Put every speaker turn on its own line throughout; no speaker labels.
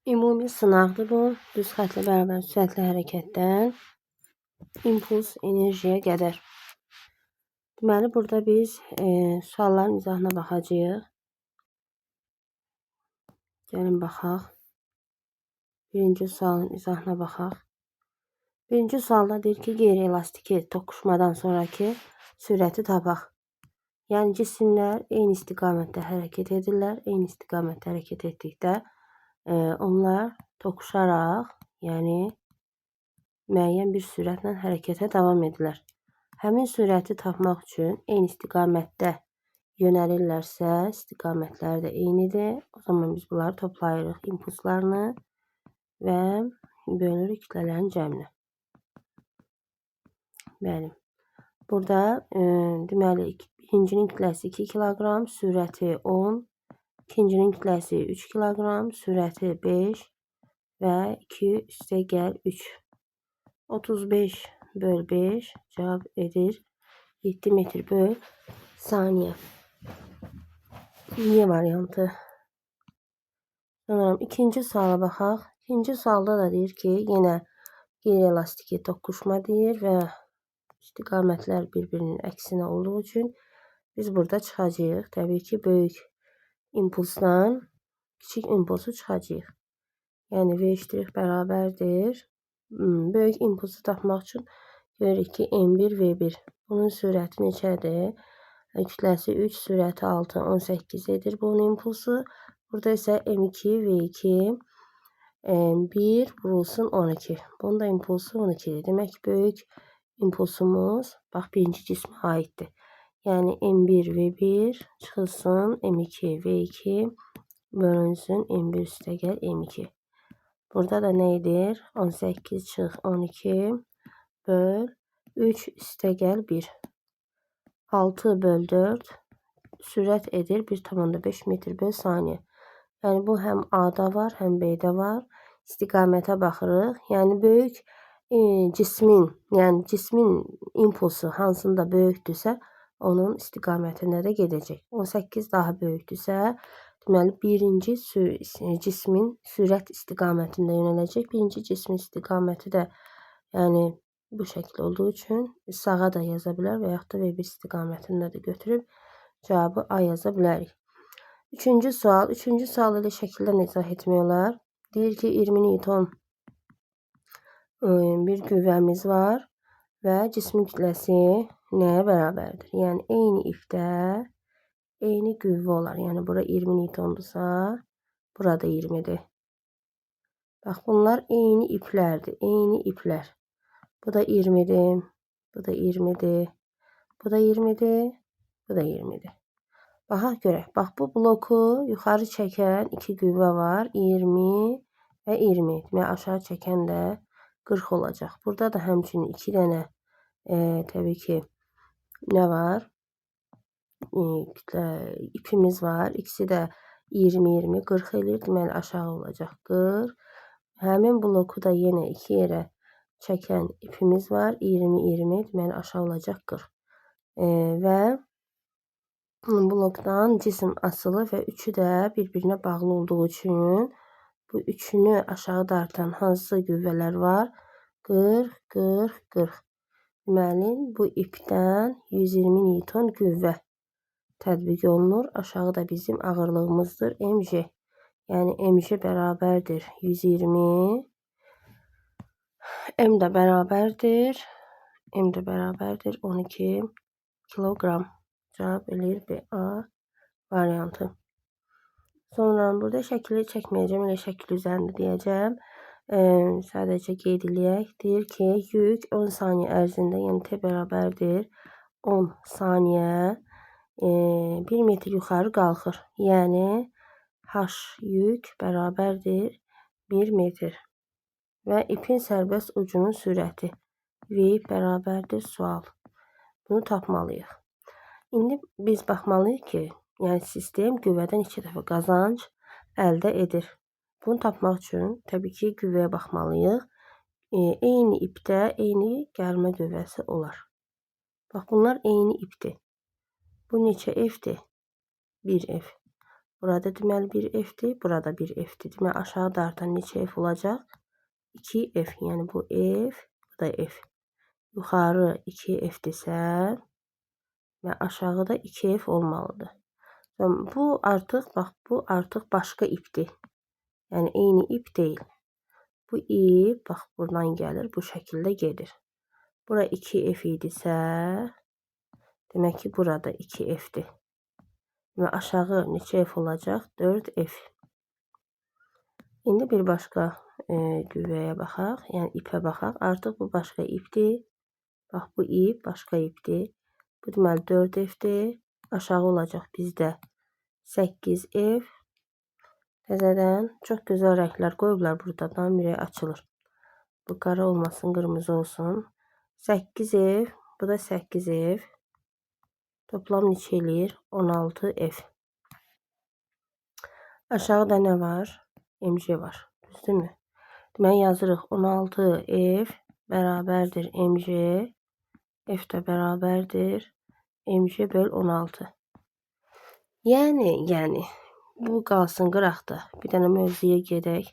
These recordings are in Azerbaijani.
Ümumi sınavdır bu. Düz xətlə bərabər sürətli hərəkətdən impuls enerjiyə qədər. Deməli, burada biz sualların izahına baxacağıq. Gəlin baxaq. Birinci sualın izahına baxaq. Birinci sualda deyir ki, qeyri-elastiki toqquşmadan sonraki sürəti tapaq. Yəni cisimlər eyni istiqamətdə hərəkət edirlər. Eyni istiqamətdə hərəkət etdikdə onlar toqquşaraq, yəni müəyyən bir sürətlə hərəkətə davam edirlər. Həmin sürəti tapmaq üçün eyni istiqamətdə yönəlirlərsə, istiqamətləri də eynidir. O zaman biz bunları toplayırıq impulslarını və bölürük kütlələrin cəmini. Bəli. Burada deməli birincinin kütləsi 2 kiloqram, sürəti 10, ikincinin kütləsi 3 kiloqram, sürəti 5 və 2 üstəgəl 3. 35 böl 5 cavab edir 7 metr böl saniyə. Y variantı. Sonra ikinci suala baxaq. İkinci sualda da deyir ki, yenə qeyri-elastiki toqquşma deyir və istiqamətlər bir-birinin əksinə olduğu üçün biz burada çıxacağıq. Təbii ki, böyük impulsdan kiçik impulsu çıxacağıq. Yəni V' bərabərdir. Böyük impulsu tapmaq üçün görürük ki, M1 V1. Bunun sürəti neçədir? Kütləsi 3, sürəti 6, 18 edir bunun impulsu. Burada isə M2 V2 1 vurulsun 12. Bunun da impulsu 12'dir. Demək ki, böyük impulsumuz bax birinci cismə aiddir. Yəni M1 V1 çıxılsın M2 V2 bölünsün M1 üstəgəl M2. Burada da nə edir? 18 çıx 12 böl 3 üstəgəl 1. 6 böl 4 sürət edir 1,5 metr böl saniyə. Yəni bu həm A-da var, həm B-də var. İstiqamətə baxırıq. Yəni böyük cismin impulsu hansında böyükdürsə, onun istiqamətində də gedəcək. 18 daha böyükdürsə, deməli birinci cismin sürət istiqamətində yönələcək. Birinci cismin istiqaməti də yəni bu şəkil olduğu üçün sağa da yaza bilər və yaxud da V1 istiqamətində də götürüb cavabı A yaza bilərik. Üçüncü sual ilə şəkildən izah etmək olar. Deyir ki, 20 Newton bir qüvvəmiz var və cismin kütləsi nəyə bərabərdir? Yəni eyni ipdə eyni qüvvə olar. Yəni bura 20 Newtondursa, burada 20'dir. Bax, bunlar eyni iplərdir. Eyni iplər. Bu da 20'dir. Bu da 20'dir. Bu da 20'dir. Bu da 20'dir. Baxaq görək. Bax, bu bloku yuxarı çəkən iki qüvvə var. 20 və 20. Demək, aşağı çəkən də 40 olacaq. Burada da həmçinin 2 dənə təbii ki, nə var? İpimiz var. İkisi də 20-20, 40 eləyir. Deməli, aşağı olacaq 40. Həmin bloku da yenə 2 yerə çəkən ipimiz var. 20-20, deməli, aşağı olacaq 40. Və blokdan cisim asılı və üçü də bir-birinə bağlı olduğu üçün bu üçünü aşağı dartan hansı qüvvələr var? 40, 40, 40. Deməli, bu ipdən 120 Newton qüvvə tətbiq olunur. Aşağı da bizim ağırlığımızdır mg. Yəni mg bərabərdir 120. M də bərabərdir 12 kiloqram. Cavab eləyir B, A variantı. Sonra burada şəkili çəkməyəcəm, elə şəkil üzərində deyəcəm. Sadəcə qeyd eləyək. Deyir ki, yük 10 saniyə ərzində, yəni T bərabərdir 10 saniyə 1 metr yuxarı qalxır. Yəni H yük bərabərdir 1 metr. Və ipin sərbəst ucunun sürəti V bərabərdir sual. Bunu tapmalıyıq. İndi biz baxmalıyıq ki, yəni sistem qüvvədən 2 dəfə qazanc əldə edir. Bunu tapmaq üçün təbii ki, qüvvəyə baxmalıyıq. Eyni ipdə eyni gəlmə qüvvəsi olar. Bax, bunlar eyni ipdir. Bu neçə F'dir? 1 F. Burada deməli bir F'dir, burada bir F'dir. Deməli aşağı dartan neçə F olacaq? 2F. Yəni bu F, bu da F. Yuxarı 2F-dirsə və aşağıda 2F olmalıdır. Bu artıq, bax, bu artıq başqa ipdir. Yəni eyni ip deyil. Bu ip, bax, buradan gəlir, bu şəkildə gedir. Bura 2F idisə, demək ki, burada 2F'dir. Və aşağı neçə F olacaq? 4F. İndi bir başqa qüvvəyə baxaq, yəni ipə baxaq. Artıq bu başqa ipdir. Bax, bu ip başqa ipdir. Bu deməli 4F'dir. Aşağı olacaq bizdə 8F. Təzədən çox gözəl rənglər qoyublar burada. Tam ürək açılır. Bu qara olmasın, qırmızı olsun. 8F, bu da 8F. Toplam neçə eləyir? 16F. Aşağıda nə var? MC var. Düzdürmü? Deməli yazırıq 16F bərabərdir MC. F də bərabərdir MC böl 16. Yəni bu qalsın qıraqda. Bir dənə mövzuya gedək.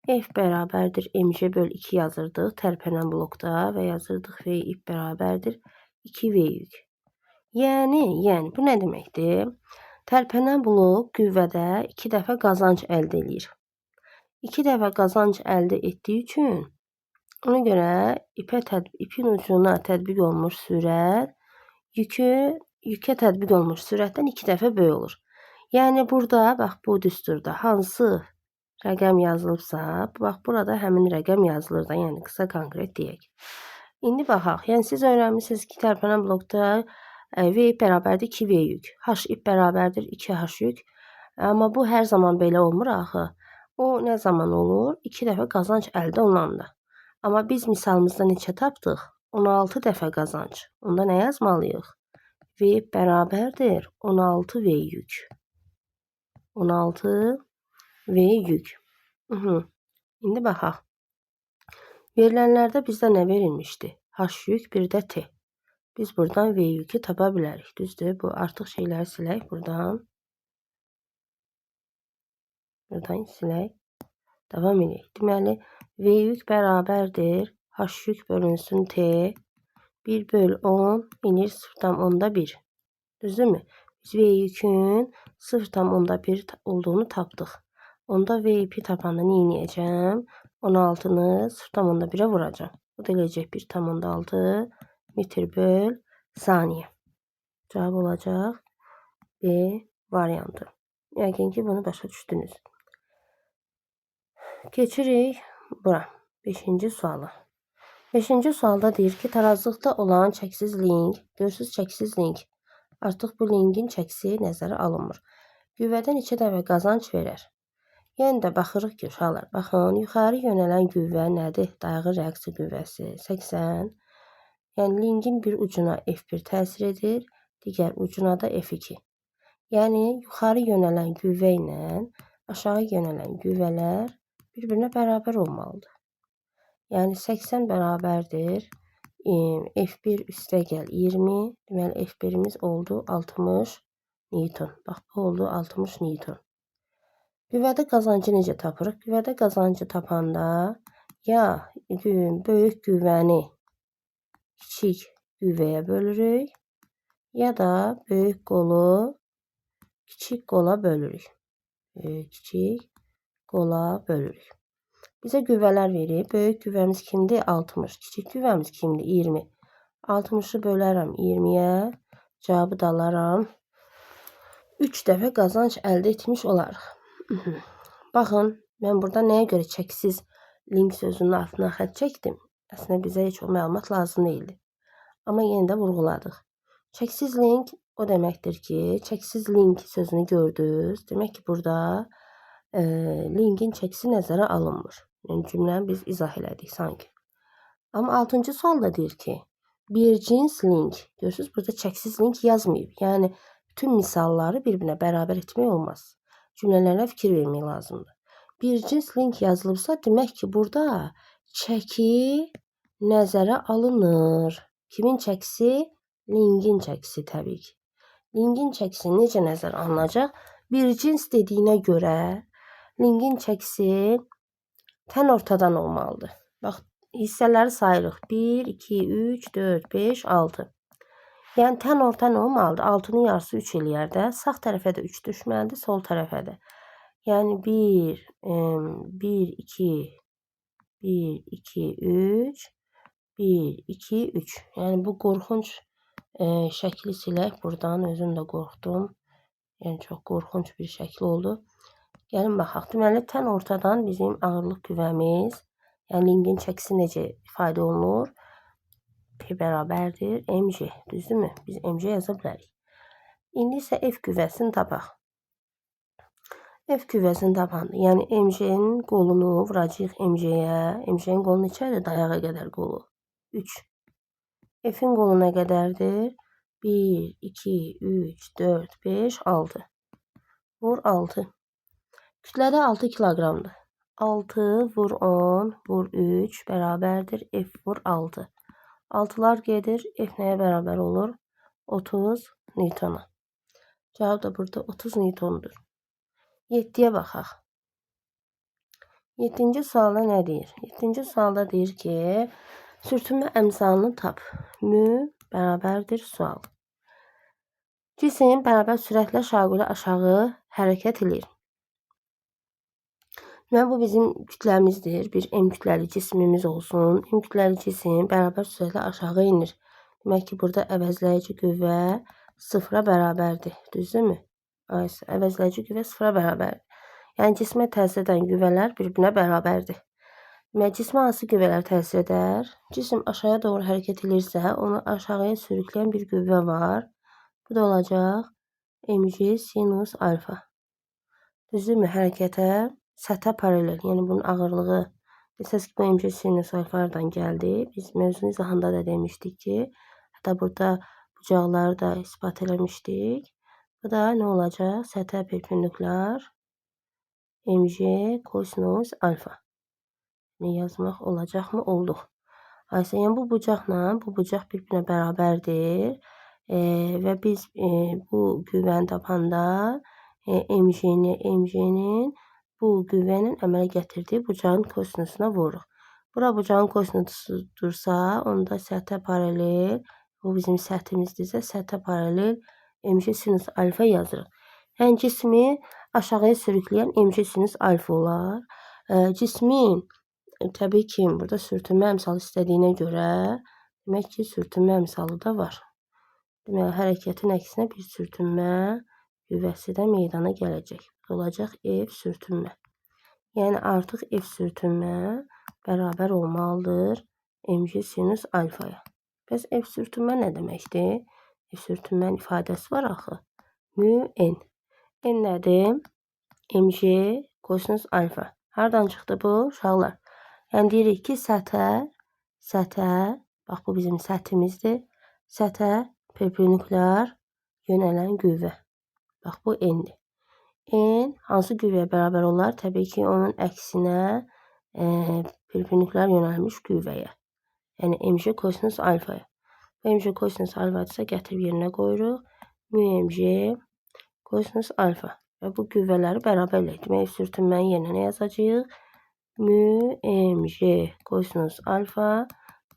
F bərabərdir MC böl 2 yazırdıq tərpənən blokda və yazırdıq V ip bərabərdir 2V yük. Yəni bu nə deməkdir? Tərpənən blok qüvvədə 2 dəfə qazanc əldə edir. 2 dəfə qazanc əldə etdiyi üçün ona görə ipin ucuna tətbiq olunmuş sürət yükə tətbiq olunmuş sürətdən 2 dəfə böyük olur. Yəni burada bax bu düsturda hansı rəqəm yazılıbsa, bax burada həmin rəqəm yazılır da, yəni qısa konkret deyək. İndi baxaq. Yəni siz öyrənmisiniz ki, tərpənən blokda V ip bərabərdir 2V yük. H ip bərabərdir 2H yük. Amma bu hər zaman belə olmur axı. O nə zaman olur? 2 dəfə qazanc əldə olunanda. Amma biz misalımızda neçə tapdıq? 16 dəfə qazanc. Onda nə yazmalıyıq? V ip bərabərdir 16V yük. 16V yük. İndi baxaq. Verilənlərdə bizdə nə verilmişdi? H yük, bir də T. Biz buradan V yükü tapa bilərik. Düzdür? Bu artıq şeyləri silək buradan. Buradan silək. Davam edək. Deməli, V yük bərabərdir H yük bölünsün T. 1 böl 10 inir 0,1. Düzdürmü? Biz V yükün 0,1 olduğunu tapdıq. Onda V ipi tapanda nə edəcəm? 16-nı 0,1-ə vuracam. Bu da eləyəcək 1,6 metr böl saniyə. Cavab olacaq B variantı. Yəqin ki, bunu başa düşdünüz. Keçirik bura. 5-ci suala. 5-ci sualda deyir ki, tarazlıqda olan çəksiz link, görürsüz çəksiz link. Artıq bu linkin çəksi nəzərə alınmır. Qüvvədə neçə dəfə qazanc verər? Yəni də baxırıq ki, uşaqlar, baxın, yuxarı yönələn qüvvə nədir? Dayağı reaksiya qüvvəsi 80. Yəni linkin bir ucuna F1 təsir edir, digər ucuna da F2. Yəni yuxarı yönələn qüvvə ilə aşağı yönələn qüvvələr bir-birinə bərabər olmalıdır. Yəni 80 bərabərdir F1 üstə gəl 20. Deməli F1'imiz oldu 60 Newton. Bax bu oldu 60 Newton. Qüvvədə qazancı necə tapırıq? Qüvvədə qazancı tapanda ya böyük qüvvəni kiçik qüvvəyə bölürük, ya da böyük qolu kiçik qola bölürük. Kiçik qola bölürük. Bizə qüvvələr verir. Böyük qüvvəmiz kimdir? 60. Kiçik qüvvəmiz kimdir? 20. 60'ı bölərəm 20-yə. Cavabı da alaram. 3 dəfə qazanc əldə etmiş olarıq. Baxın, mən burada nəyə görə çəksiz link sözünün altına xətt çəkdim? Əslində bizə heç o məlumat lazım deyildi. Amma yenə də vurğuladıq. Çəksiz link o deməkdir ki, çəksiz link sözünü gördünüz. Demək ki, burada linkin çəkisi nəzərə alınmır. Yəni cümləni biz izah elədik sanki. Amma 6-cı sualda deyir ki, bir cins link. Görürsünüz, burada çəksiz link yazmayıb. Yəni bütün misalları bir-birinə bərabər etmək olmaz. Cümlələrə fikir vermək lazımdır. Bir cins link yazılıbsa, demək ki, burada çəki nəzərə alınır. Kimin çəkisi? Linkin çəkisi təbii ki. Linkin çəkisi necə nəzərə alınacaq? Bir cins dediyinə görə linqin çəkisi tən ortadan olmalıdır. Bax, hissələri sayırıq. 1, 2, 3, 4, 5, 6. Yəni tən orta nə olmalıdır? 6-nın yarısı 3 eləyər də. Sağ tərəfə də 3 düşməlidir, sol tərəfə də. Yəni 1, 1, 2, 1, 2, 3, 1, 2, 3. Yəni bu qorxunc şəkli silək. Buradan özüm də qorxdum. Yəni çox qorxunc bir şəkil oldu. Gəlin baxaq. Deməli, tən ortadan bizim ağırlıq qüvvəmiz, yəni linqin çəkisi necə ifadə olunur? P bərabərdir mg, düzdürmü? Biz mg yaza bilərik. İndi isə F qüvvəsini tapaq. F qüvvəsini tapanda, yəni mg'nin qolunu vuracağıq mg'yə. Mg'nin qolu neçədir? Dayağa qədər qolu. 3. F'in qolu nə qədərdir? 1, 2, 3, 4, 5, 6. Vur 6. Kütlədə 6 kiloqramdır. 6 vur 10 vur 3 bərabərdir F vur 6. 6'lar gedir. F nəyə bərabər olur? 30 newtona. Cavab da burada 30 newtondur. 7'yə baxaq. 7-ci sualda nə deyir? 7-ci sualda deyir ki, sürtünmə əmsalını tap. Mü bərabərdir sual. Cisim bərabər sürətlə şaquli aşağı hərəkət edir. Və bu bizim kütləmizdir. Bir M kütləli cismimiz olsun. M kütləli cisim bərabər sürətlə aşağı inir. Demək ki, burada əvəzləyici qüvvə 0'a bərabərdir. Düzdürmü? Əvəzləyici qüvvə 0'a bərabərdir. Yəni cismə təsir edən qüvvələr bir-birinə bərabərdir. Demək, cismə hansı qüvvələr təsir edər? Cisim aşağıya doğru hərəkət edirsə, onu aşağıya sürükləyən bir qüvvə var. Bu da olacaq mg sinus alfa. Düzdürmü? Hərəkətə səthə paralel, yəni bunun ağırlığı. Desəz ki, bu mg sinus alfadan gəldi. Biz mövzunun izahında da demişdik ki, hətta burada bucaqları da ispat eləmişdik. Bu da nə olacaq? Səthə perpendikulyar mg kosinus alfa. Ne yazmaq olacaqmı? Olduq. Aysə, yəni bu bucaqla bu bucaq bir-birinə bərabərdir. Və biz bu qüvvəni tapanda mg'nin bu qüvvənin əmələ gətirdiyi bucağın kosinusuna vururuq. Bura bucağın kosinusudursa, onda səthə paralel, bu bizim səttimizdirsə, səthə paralel mg sinus alfa yazırıq. Yəni cismi aşağıya sürükləyən mg sinus alfa olar. Cismin təbii ki, burada sürtünmə əmsalı istədiyinə görə, demək ki, sürtünmə əmsalı da var. Demək, hərəkətin əksinə bir sürtünmə qüvvəsi də meydana gələcək. Olacaq F sürtünmə. Yəni artıq F sürtünmə bərabər olmalıdır mg sinus alfaya. Bəs F sürtünmə nə deməkdir? F sürtünmənin ifadəsi var axı. Mü n. N nədir? Mg kosinus alfa. Hardan çıxdı bu uşaqlar? Yəni deyirik ki, səthə, bax bu bizim səttimizdir. Səthə perpendikulyar yönələn qüvvə. Bax bu n-dir. N hansı qüvvəyə bərabər olar? Təbii ki, onun əksinə perpendikulyar yönəlmiş qüvvəyə. Yəni mg kosinus alfaya. Bu mg kosinus alfadırsa gətirib yerinə qoyuruq. Mü mg kosinus alfa. Və bu qüvvələri bərabər eləyək. Demək, sürtünmənin yerinə nə yazacağıq? Mü mg kosinus alfa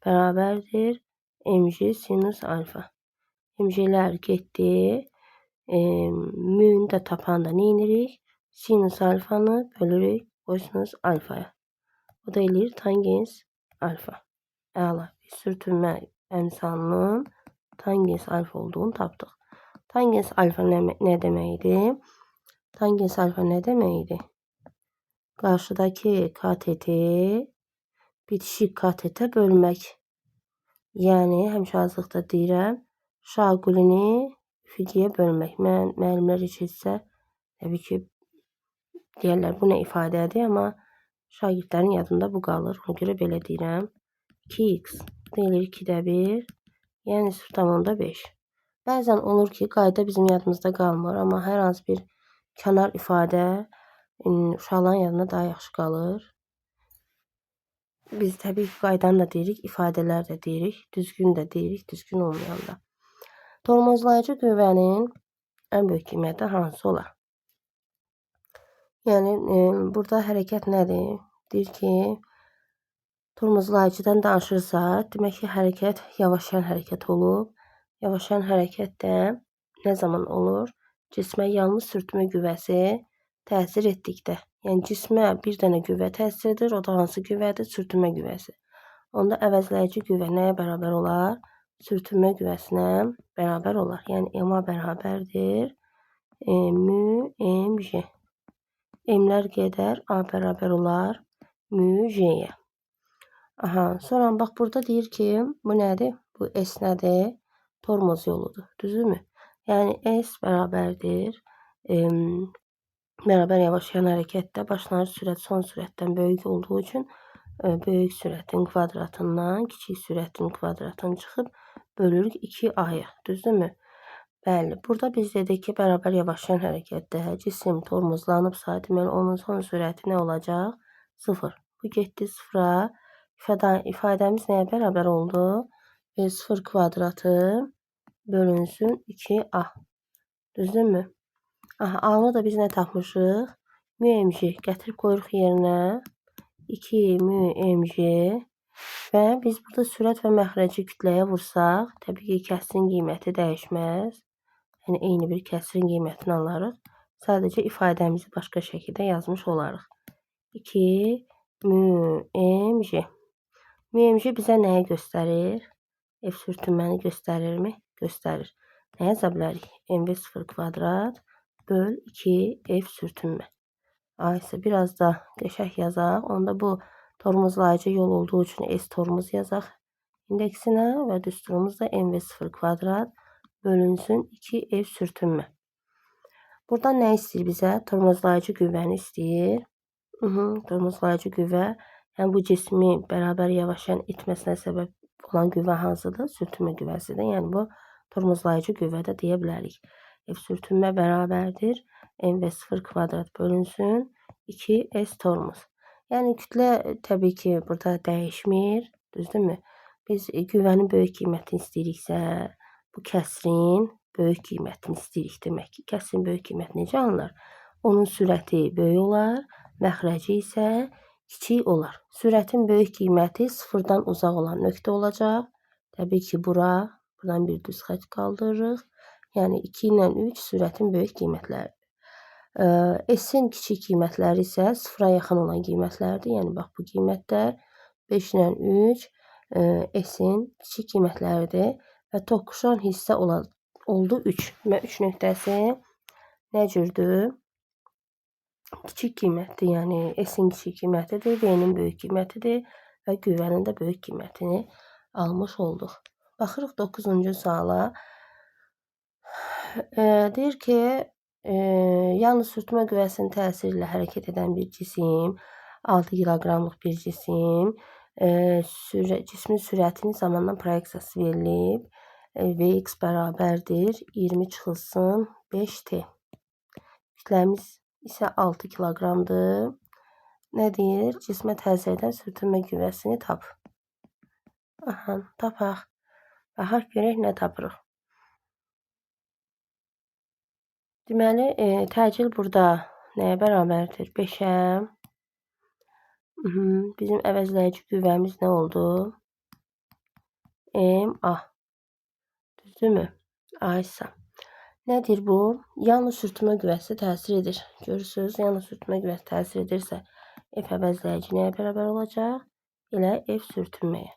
bərabərdir mg sinus alfa. Mg'lər getdi. Mü'nü də tapanda nə edirik? Sinus alfanı bölürük kosinus alfaya. O da eləyir tangens alfa. Əla. Sürtünmə əmsalının tangens alfa olduğunu tapdıq. Tangens alfa nə deməkdir? Tangens alfa nə deməkdir? Qarşıdakı kateti bitişik katetə bölmək. Yəni, həmişə deyirəm, şaqulini üfüqiyə bölmək. Müəllimlər heç etsə, təbii ki, deyərlər, bu nə ifadədir, amma şagirdlərin yadında bu qalır. Ona görə belə deyirəm. 2x deyilir 2-də 1, yəni 0,5. Bəzən olur ki, qayda bizim yadımızda qalmır, amma hər hansı bir kənar ifadə uşaqların yadında daha yaxşı qalır. Biz təbii ki, qaydanı da deyirik, ifadələr də deyirik, düzgün də deyirik, düzgün olmayanda. Tormozlayıcı qüvvənin ən böyük qiyməti hansı olar? Yəni burada hərəkət nədir? Deyir ki, tormozlayıcıdan danışırsaq, demək ki, hərəkət yavaşlayan hərəkət olub. Yavaşlayan hərəkət də nə zaman olur? Cismə yalnız sürtmə qüvvəsi təsir etdikdə. Yəni cismə bir dənə qüvvə təsir edir, o da hansı qüvvədir? Sürtünmə qüvvəsi. Onda əvəzləyici qüvvə nəyə bərabər olar? Sürtünmə qüvvəsinə bərabər olar. Yəni M-a bərabərdir. Mü mj. M-lər gedər, A bərabər olar mü j-yə. Aha, sonra bax burada deyir ki, bu nədir? Bu S nədir? Tormoz yoludur, düzümü? Yəni S bərabərdir. Bərabər yavaşlayan hərəkətdə başlanğıc sürət son sürətdən böyük olduğu üçün böyük sürətin kvadratından kiçik sürətin kvadratını çıxıb bölürük 2A-ya, düzdürmü? Bəli, burada biz dedik ki, bərabər yavaşlayan hərəkətdə cisim tormozlanıbsa, deməli onun son sürəti nə olacaq? 0. Bu getdi 0-a. İfadəmiz nəyə bərabər oldu? 0 kvadratı bölünsün 2A. Düzdürmü? Aha, A-nı da biz nə tapmışıq? Mü mj gətirib qoyuruq yerinə. 2 mü mj və biz burada sürət və məxrəci kütləyə vursaq, təbii ki, kəsrin qiyməti dəyişməz. Yəni eyni bir kəsrin qiymətini alarıq. Sadəcə ifadəmizi başqa şəkildə yazmış olarıq. 2 mü mj. Mü mj bizə nəyi göstərir? F sürtünməni göstərirmi? Göstərir. Nə yaza bilərik? mv0 kvadrat böl 2 F sürtünmə. Aysə biraz da qəşəng yazaq. Onda bu tormozlayıcı yol olduğu üçün S tormoz yazaq indeksinə və düsturumuz da mv0 kvadrat bölünsün 2F sürtünmə. Buradan nə istəyir bizə? Tormozlayıcı qüvvəni istəyir. Tormozlayıcı qüvvə, yəni bu cismi bərabər yavaşlayan itməsinə səbəb olan qüvvə hansıdır? Sürtünmə qüvvəsidir. Yəni bu tormozlayıcı qüvvə də deyə bilərik. F sürtünmə bərabərdir mv0 kvadrat bölünsün 2S tormoz. Yəni kütlə təbii ki, burada dəyişmir, düzdürmü? Biz qüvvənin böyük qiymətini istəyiriksə, bu kəsrin böyük qiymətini istəyirik demək ki, kəsrin böyük qiyməti necə alınır? Onun sürəti böyük olar, məxrəci isə kiçik olar. Sürətin böyük qiyməti sıfırdan uzaq olan nöqtə olacaq. Təbii ki, buradan bir düz xətt qaldırırıq. Yəni 2 ilə 3 sürətin böyük qiymətləridir. S-in kiçik qiymətləri isə sıfıra yaxın olan qiymətlərdir. Yəni bax bu qiymətlər 5 ilə 3 S-in kiçik qiymətləridir və toqquşan hissə oldu 3. Və 3 nöqtəsi nə cürdür? Kiçik qiymətdir. Yəni S-in kiçik qiymətidir, V-nin böyük qiymətidir və qüvvənin də böyük qiymətini almış olduq. Baxırıq 9-cu suala. Deyir ki, yalnız sürtünmə qüvvəsinin təsiri ilə hərəkət edən bir cisim, 6 kiloqramlıq bir cisim, cismin sürətinin zamandan proyeksiyası verilib. Vx bərabərdir 20 çıxılsın 5t. Kütləmiz isə 6 kiloqramdır. Nə deyir? Cismə təsir edən sürtünmə qüvvəsini tap. Aha, tapaq. Baxaq görək nə tapırıq. Deməli, təcil burada nəyə bərabərdir? 5-ə. Bizim əvəzləyici qüvvəmiz nə oldu? MA. Düzdürmü? A-sə. Nədir bu? Yalnız sürtünmə qüvvəsi təsir edir. Görürsünüz, yalnız sürtünmə qüvvəsi təsir edirsə, F əvəzləyici nəyə bərabər olacaq? Elə F sürtünməyə.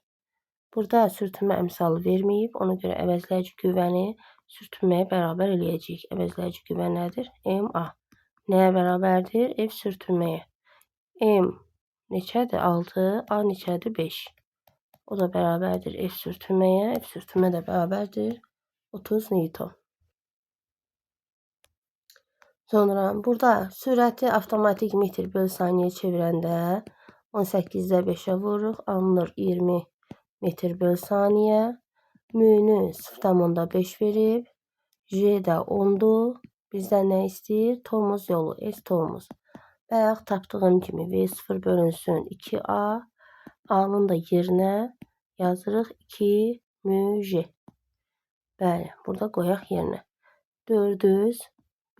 Burada sürtünmə əmsalı verməyib, ona görə əvəzləyici qüvvəni sürtünməyə bərabər eləyəcəyik. Əvəzləyici qüvvə nədir? MA. Nəyə bərabərdir? F sürtünməyə. M neçədir? 6. A neçədir? 5. O da bərabərdir F sürtünməyə. F sürtünmə də bərabərdir 30 Newton. Sonra burada sürəti avtomatik metr böl saniyə çevirəndə 18-də 5-ə vururuq. Alınır 20 metr böl saniyə. Mü-nü 0,5 verib. J də 10'dur. Bizdən nə istəyir? Tormoz yolu, S tormoz. Bayaq tapdığım kimi V0 bölünsün 2A. A-nın da yerinə yazırıq 2 mü J. Bəli, burada qoyaq yerinə. 400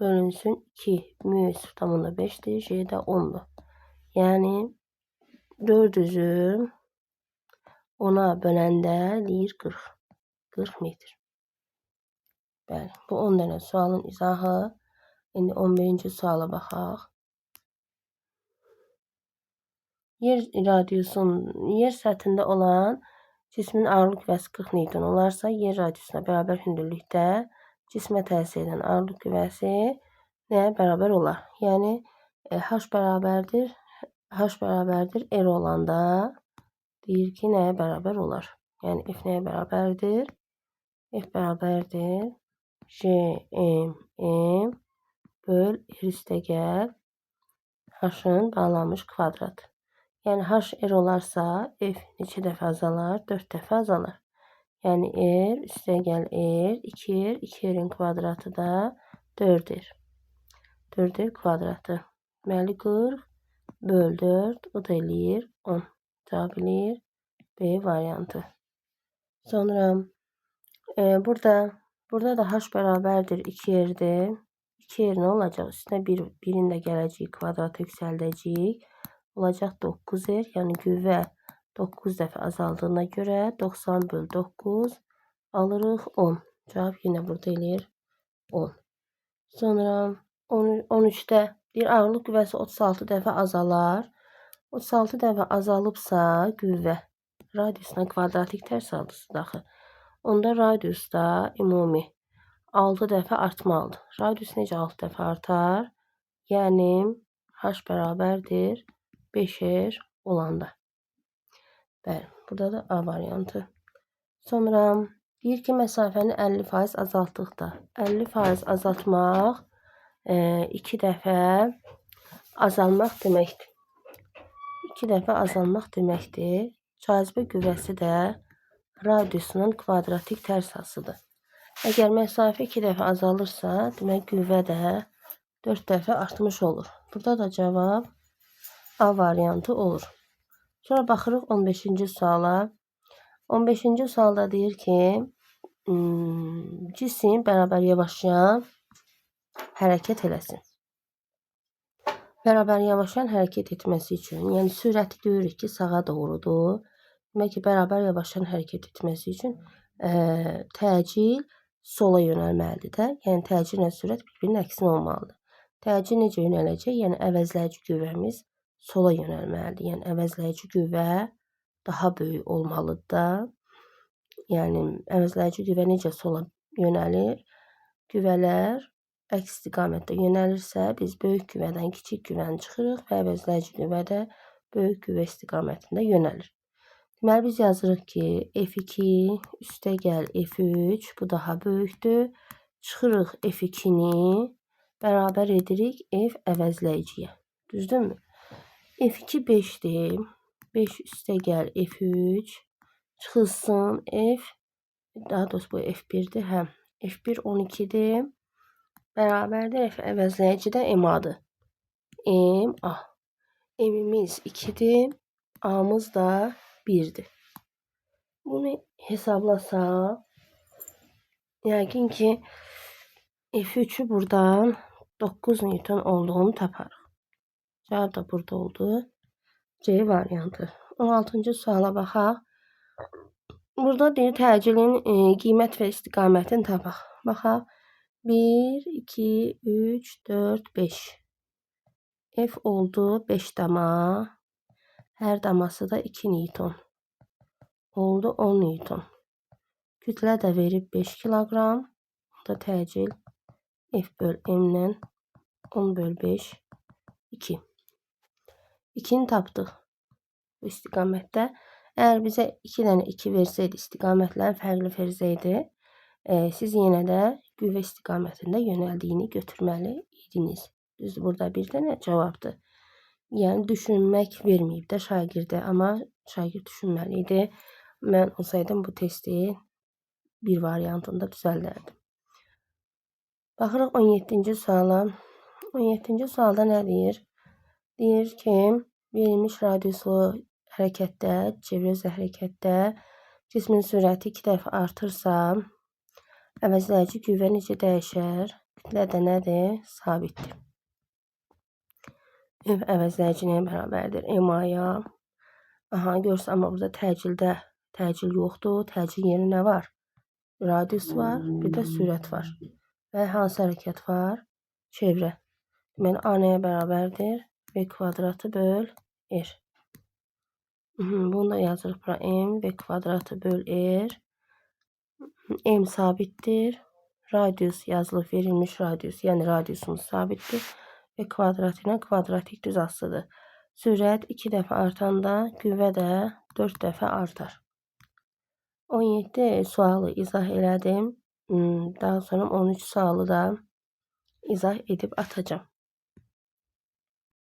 bölünsün 2 mü 0,5'dir. J də 10'dur. Yəni 400'ü 10'a böləndə deyir 40. 40 metr. Bəli, bu 10 dənə sualın izahı. İndi 11-ci suala baxaq. Yer səthində olan cismin ağırlıq kütləsi 40 Newton olarsa, yer radiusuna bərabər hündürlükdə cismə təsir edən ağırlıq kütləsi nəyə bərabər olar? Yəni H bərabərdir R olanda deyir ki, nəyə bərabər olar? Yəni F nəyə bərabərdir? F bərabərdir GM böl R üstəgəl H-ın bağlanmış kvadratı. Yəni H R olarsa F neçə dəfə azalar? 4 dəfə azalar. Yəni R üstəgəl R 2R, 2R'in kvadratı da 4R. 4R kvadratı. Deməli 40 böl 4 o da eləyir 10. Cavab eləyir B variantı. Sonra burada da H bərabərdir 2R'dir. 2R nə olacaq? Üstünə 1'in də gələcək kvadrata yüksəldəcək. Olacaq 9R. Yəni qüvvə 9 dəfə azaldığına görə 90 böl 9 alırıq 10. Cavab yenə burada eləyir 10. Sonra 13'də bir ağırlıq qüvvəsi 36 dəfə azalar. 36 dəfə azalıbsa qüvvə radiusuna kvadratik tərs aldısı daxı. Onda radiusda ümumi 6 dəfə artmalıdır. Radius necə 6 dəfə artar? Yəni H bərabərdir 5R olanda. Bəli, burada da A variantı. Sonra deyir ki, məsafəni 50% azaltdıqda 50% azaltmaq 2 dəfə azalmaq deməkdir. 2 dəfə azalmaq deməkdir. Cazibə qüvvəsi də radiusunun kvadratik tərs asıdır. Əgər məsafə 2 dəfə azalırsa, demək qüvvə də 4 dəfə artmış olur. Burada da cavab A variantı olur. Sonra baxırıq 15-ci suala. 15-ci sualda deyir ki, cisim bərabər yavaşlayan hərəkət eləsin. Bərabər yavaşlayan hərəkət etməsi üçün, yəni sürəti görürük ki, sağa doğrudur. Demək ki, bərabər yavaşlayan hərəkət etməsi üçün təcil sola yönəlməlidir də. Yəni təcillə sürət bir-birinin əksinə olmalıdır. Təcil necə yönələcək? Yəni əvəzləyici qüvvəmiz sola yönəlməlidir. Yəni əvəzləyici qüvvə daha böyük olmalıdır da. Yəni əvəzləyici qüvvə necə sola yönəlir? Qüvvələr əks istiqamətdə yönəlirsə, biz böyük qüvvədən kiçik qüvvəni çıxırıq və əvəzləyici qüvvə də böyük qüvvə istiqamətində yönəlir. Deməli biz yazırıq ki, F2 üstəgəl F3 bu daha böyükdür. Çıxırıq F2-ni bərabər edirik F əvəzləyiciyə. Düzdürmü? F2 5'dir. 5 üstəgəl F3 çıxılsın F, daha doğrusu bu F1'dir. Hə, F1 12'dir. Bərabərdir F əvəzləyici də MA-dır. MA. M'imiz 2'dir. A'mız da 1'dir. Bunu hesablasaq, yəqin ki F3'ü buradan 9 Newton olduğunu taparıq. Cavab da burada oldu. C variantı. 16-cı suala baxaq. Burada deyir təcilin qiymət və istiqamətini tapaq. Baxaq. 1, 2, 3, 4, 5. F oldu 5 dama. Hər daması da 2 Newton. Oldu 10 Newton. Kütlə də verib 5 kiloqram. Bu da təcil F böl M-dən 10 böl 5 2. 2'ni tapdıq bu istiqamətdə. Əgər bizə 2 dənə 2 versəydi, istiqamətlərin fərqli versəydi, siz yenə də qüvvə istiqamətində yönəldiyini götürməli idiniz. Düzdür, burada bir dənə cavabdır. Yəni düşünmək verməyib də şagirdə, amma şagird düşünməli idi. Mən olsaydım bu testi bir variantında düzəldərdim. Baxırıq 17-ci suala. 17-ci sualda nə deyir? Deyir ki, verilmiş radiuslu hərəkətdə, çevrə üzrə hərəkətdə cismin sürəti 2 dəfə artırsa, əvəzləyici qüvvə necə dəyişər? Kütlə də nədir? Sabitdir. Ev əvəzləyici nəyə bərabərdir? MA-ya. Aha, görürsən, amma burada təcil yoxdur. Təcil yeri nə var? Radius var, bir də sürət var. Və hansı hərəkət var? Çevrə. Deməli, A nəyə bərabərdir? V kvadratı böl R. Bunu da yazırıq bura. M V kvadratı böl R. M sabitdir. Radius yazılıb, verilmiş radius. Yəni radiusumuz sabitdir. Və kvadrat ilə kvadratik düz asıdır. Sürət 2 dəfə artanda qüvvə də 4 dəfə artar. 17 sualı izah elədim. Daha sonra 13 sualı da izah edib atacağım.